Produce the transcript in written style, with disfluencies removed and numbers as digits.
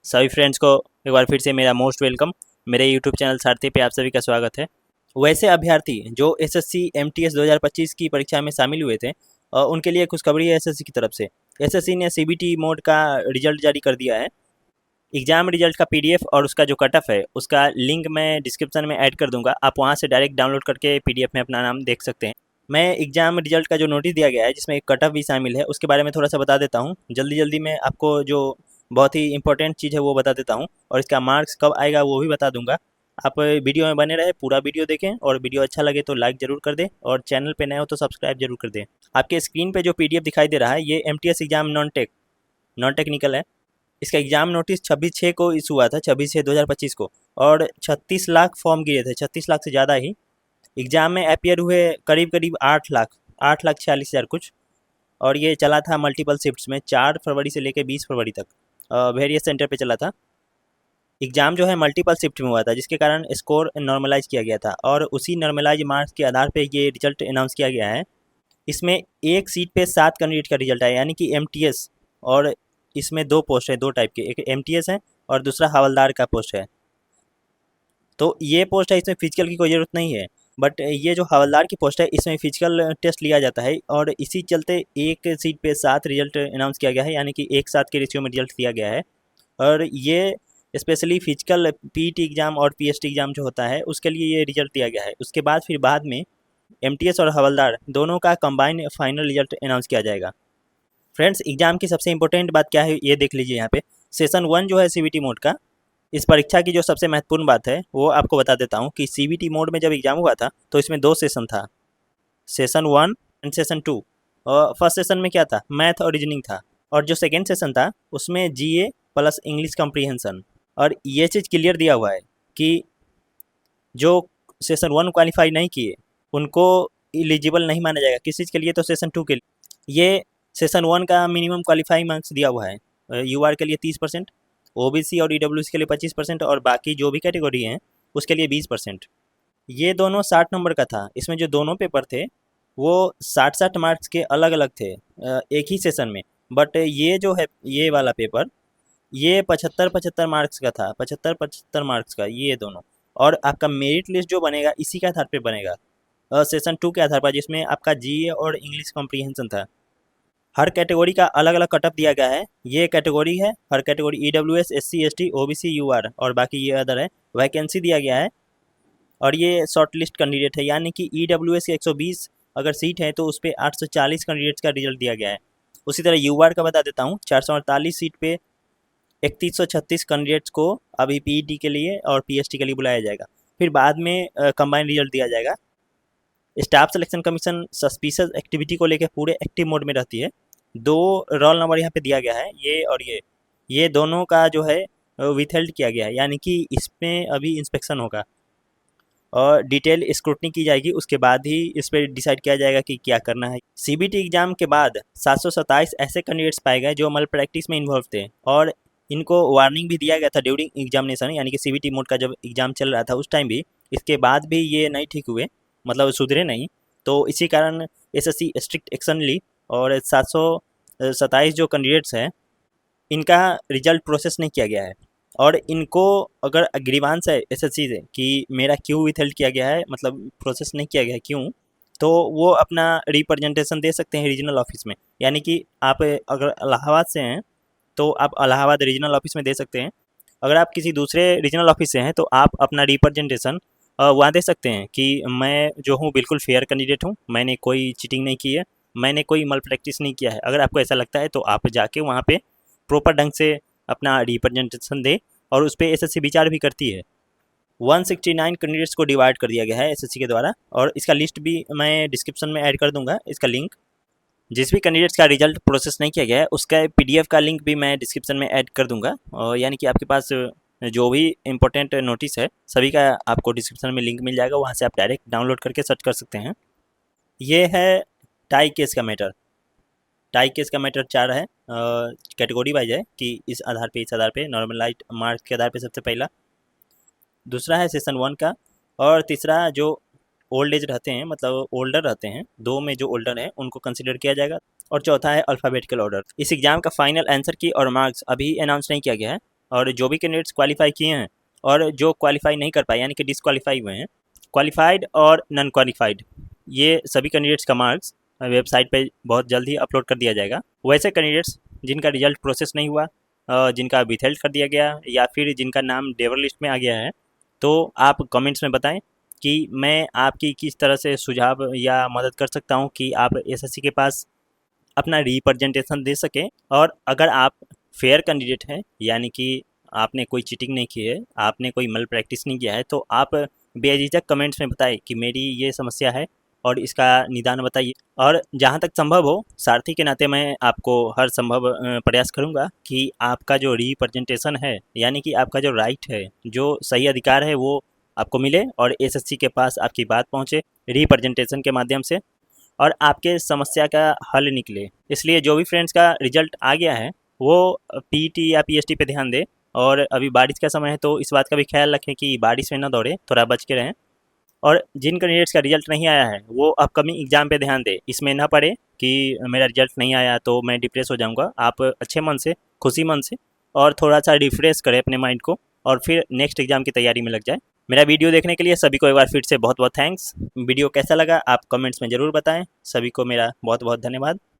सभी फ्रेंड्स को एक बार फिर से मेरा मोस्ट वेलकम। मेरे यूट्यूब चैनल सारथी पे आप सभी का स्वागत है। वैसे अभ्यर्थी जो एसएससी एमटीएस 2025 की परीक्षा में शामिल हुए थे उनके लिए खुशखबरी है एसएससी की तरफ से। एसएससी ने सीबीटी मोड का रिजल्ट जारी कर दिया है। एग्जाम रिजल्ट का पीडीएफ और उसका जो कट ऑफ है उसका लिंक मैं डिस्क्रिप्शन में ऐड कर दूंगा। आप वहाँ से डायरेक्ट डाउनलोड करके पीडीएफ में अपना नाम देख सकते हैं। मैं एग्जाम रिजल्ट का जो नोटिस दिया गया है जिसमें एक कट ऑफ भी शामिल है उसके बारे में थोड़ा सा बता देता हूँ। जल्दी जल्दी में आपको जो बहुत ही इंपॉर्टेंट चीज़ है वो बता देता हूँ और इसका मार्क्स कब आएगा वो भी बता दूंगा। आप वीडियो में बने रहे, पूरा वीडियो देखें और वीडियो अच्छा लगे तो लाइक ज़रूर कर दें और चैनल पे नए हो तो सब्सक्राइब जरूर कर दें। आपके स्क्रीन पे जो पीडीएफ दिखाई दे रहा है ये एमटीएस एग्जाम नॉन टेक्निकल है। इसका एग्जाम नोटिस 26/6 को इशू हुआ था, 26/6/2025 को, और 36 लाख फॉर्म गिरे थे, 36 लाख से ज़्यादा ही। एग्जाम में अपियर हुए करीब करीब 8 लाख 46 हज़ार कुछ, और ये चला था मल्टीपल शिफ्ट्स में 4 फरवरी से लेकर 20 फरवरी तक वेरियस सेंटर पे चला था। एग्ज़ाम जो है मल्टीपल शिफ्ट में हुआ था जिसके कारण स्कोर नॉर्मलाइज किया गया था और उसी नॉर्मलाइज मार्क्स के आधार पे ये रिजल्ट अनाउंस किया गया है। इसमें एक सीट पे 7 कैंडिडेट का रिजल्ट आया, यानी कि एमटीएस, और इसमें 2 पोस्ट है, 2 टाइप के, एक एमटीएस है और दूसरा हवलदार का पोस्ट है। तो ये पोस्ट है, इसमें फिजिकल की कोई ज़रूरत नहीं है, बट ये जो हवलदार की पोस्ट है इसमें फिजिकल टेस्ट लिया जाता है और इसी चलते एक सीट पे 7 रिजल्ट अनाउंस किया गया है, यानी कि 1:7 के रेशियो में रिजल्ट दिया गया है। और ये स्पेशली फिजिकल पीटी एग्ज़ाम और पीएसटी एग्ज़ाम जो होता है उसके लिए ये रिजल्ट दिया गया है। उसके बाद में एमटीएस और हवलदार दोनों का कंबाइन फाइनल रिजल्ट अनाउंस किया जाएगा। फ्रेंड्स, एग्जाम की सबसे इंपॉर्टेंट बात क्या है ये देख लीजिए यहाँ पे। सेशन 1 जो है सीबीटी मोड का, इस परीक्षा की जो सबसे महत्वपूर्ण बात है वो आपको बता देता हूँ कि सीबीटी मोड में जब एग्जाम हुआ था तो इसमें 2 सेशन था, सेशन 1 एंड सेशन 2। और फर्स्ट सेशन में क्या था, मैथ और रीजनिंग था, और जो सेकेंड सेशन था उसमें जीए प्लस इंग्लिश कॉम्प्रीहेंशन। और ये चीज़ क्लियर दिया हुआ है कि जो सेशन 1 क्वालिफाई नहीं किए उनको एलिजिबल नहीं माना जाएगा किस चीज़ के लिए, तो सेशन 2 के लिए। ये सेशन 1 का मिनिमम क्वालिफाइंग मार्क्स दिया हुआ है। यूआर के लिए 30%, ओबीसी और ईडब्ल्यूएस के लिए 25% और बाकी जो भी कैटेगरी हैं उसके लिए 20%। ये दोनों 60 नंबर का था। इसमें जो दोनों पेपर थे वो 60-60 मार्क्स के अलग अलग थे एक ही सेशन में। बट ये जो है ये वाला पेपर ये 75-75 मार्क्स का था, 75-75 मार्क्स का ये दोनों। और आपका मेरिट लिस्ट जो बनेगा इसी के आधार पे बनेगा, सेशन 2 के आधार पर, जिसमें आपका जीए और इंग्लिश कॉम्प्रीहेंशन था। हर कैटेगरी का अलग अलग कटअप दिया गया है। ये कैटेगरी है, हर category EWS, SC, ST, OBC, UR और बाकी ये अदर है। वैकेंसी दिया गया है और ये शॉर्ट लिस्ट कैंडिडेट है, यानी कि ईडब्ल्यूएस की 120 अगर सीट है तो उस पर 840 कैंडिडेट्स का रिजल्ट दिया गया है। उसी तरह यूआर का बता देता हूँ, 448 सीट पे 3136 कैंडिडेट्स को अभी पीईटी के लिए और पीएसटी के लिए बुलाया जाएगा। फिर बाद में कंबाइंड रिजल्ट दिया जाएगा। Staff selection commission suspicious activity को लेकर पूरे एक्टिव मोड में रहती है। 2 रोल नंबर यहाँ पे दिया गया है, ये और ये दोनों का जो है विथहेल्ड किया गया है, यानी कि इसमें अभी इंस्पेक्शन होगा और डिटेल स्क्रूटनी की जाएगी। उसके बाद ही इस पर डिसाइड किया जाएगा कि क्या करना है। सीबीटी एग्जाम के बाद 727 ऐसे कैंडिडेट्स पाए गए जो मल प्रैक्टिस में इन्वॉल्व थे और इनको वार्निंग भी दिया गया था ड्यूरिंग एग्जामिनेशन, यानी कि सीबीटी मोड का जब एग्जाम चल रहा था उस टाइम भी। इसके बाद भी ये नहीं ठीक हुए, मतलब सुधरे नहीं, तो इसी कारण एसएससी स्ट्रिक्ट एक्शन ली और 727 जो कैंडिडेट्स हैं इनका रिजल्ट प्रोसेस नहीं किया गया है। और इनको अगर ग्रीवांस है एसएससी से कि मेरा क्यों विथहेल्ड किया गया है, मतलब प्रोसेस नहीं किया गया है क्यों, तो वो अपना रिप्रेजेंटेशन दे सकते हैं रीजनल ऑफिस में। यानी कि आप अगर इलाहाबाद से हैं तो आप इलाहाबाद रीजनल ऑफिस में दे सकते हैं। अगर आप किसी दूसरे रीजनल ऑफिस से हैं तो आप अपना रिप्रेजेंटेशन वहाँ दे सकते हैं कि मैं जो हूँ बिल्कुल फेयर कैंडिडेट हूँ, मैंने कोई चीटिंग नहीं की है, मैंने कोई मल प्रैक्टिस नहीं किया है। अगर आपको ऐसा लगता है तो आप जाके वहाँ पे प्रॉपर ढंग से अपना रिप्रेजेंटेशन दें और उस पर एसएससी विचार भी करती है। 169 कैंडिडेट्स को डिवाइड कर दिया गया है एसएससी के द्वारा और इसका लिस्ट भी मैं डिस्क्रिप्शन में ऐड कर दूंगा, इसका लिंक। जिस भी कैंडिडेट्स का रिजल्ट प्रोसेस नहीं किया गया है उसका पीडीएफ का लिंक भी मैं डिस्क्रिप्शन में ऐड कर दूंगा, और यानी कि आपके पास जो भी इंपॉर्टेंट नोटिस है सभी का आपको डिस्क्रिप्शन में लिंक मिल जाएगा, वहाँ से आप डायरेक्ट डाउनलोड करके सर्च कर सकते हैं। ये है टाई केस का मैटर। टाई केस का मैटर 4 है, कैटेगरी वाइज है कि इस आधार पे नॉर्मलाइज मार्क्स के आधार पे सबसे पहला, दूसरा है सेशन 1 का, और तीसरा जो ओल्ड एज रहते हैं, मतलब ओल्डर रहते हैं, 2 में जो ओल्डर हैं उनको कंसिडर किया जाएगा, और चौथा है अल्फ़ाबेटिकल ऑर्डर। इस एग्ज़ाम का फाइनल आंसर की और मार्क्स अभी अनाउंस नहीं किया गया है, और जो भी कैंडिडेट्स क्वालिफाई किए हैं और जो क्वालिफाई नहीं कर पाए यानी कि डिसक्वालीफाई हुए हैं, क्वालिफाइड और नॉन क्वालिफाइड, ये सभी कैंडिडेट्स का मार्क्स वेबसाइट पे बहुत जल्द ही अपलोड कर दिया जाएगा। वैसे कैंडिडेट्स जिनका रिजल्ट प्रोसेस नहीं हुआ, जिनका विथहेल्ड कर दिया गया या फिर जिनका नाम डेवर लिस्ट में आ गया है, तो आप कमेंट्स में बताएं कि मैं आपकी किस तरह से सुझाव या मदद कर सकता हूं कि आप एसएससी के पास अपना रिप्रेजेंटेशन दे सकें। और अगर आप फेयर कैंडिडेट हैं यानी कि आपने कोई चीटिंग नहीं की है, आपने कोई मल प्रैक्टिस नहीं किया है, तो आप बेझिझक कमेंट्स में बताएं कि मेरी ये समस्या है और इसका निदान बताइए। और जहाँ तक संभव हो, सारथी के नाते मैं आपको हर संभव प्रयास करूँगा कि आपका जो रिप्रेजेंटेशन है यानी कि आपका जो राइट है, जो सही अधिकार है, वो आपको मिले और एसएससी के पास आपकी बात पहुँचे रिप्रेजेंटेशन के माध्यम से और आपके समस्या का हल निकले। इसलिए जो भी फ्रेंड्स का रिजल्ट आ गया है वो पीटी या पीएसटी पे ध्यान दें। और अभी बारिश का समय है तो इस बात का भी ख्याल रखें कि बारिश में ना दौड़े, थोड़ा बच के रहें। और जिन कैंडिडेट्स का रिजल्ट नहीं आया है वो अपकमिंग एग्जाम पे ध्यान दें, इसमें ना पड़े कि मेरा रिजल्ट नहीं आया तो मैं डिप्रेस हो जाऊंगा। आप अच्छे मन से, खुशी मन से और थोड़ा सा रिफ्रेश करें अपने माइंड को और फिर नेक्स्ट एग्जाम की तैयारी में लग जाए। मेरा वीडियो देखने के लिए सभी को एक बार फिर से बहुत बहुत थैंक्स। वीडियो कैसा लगा आप कमेंट्स में ज़रूर बताएं। सभी को मेरा बहुत बहुत धन्यवाद।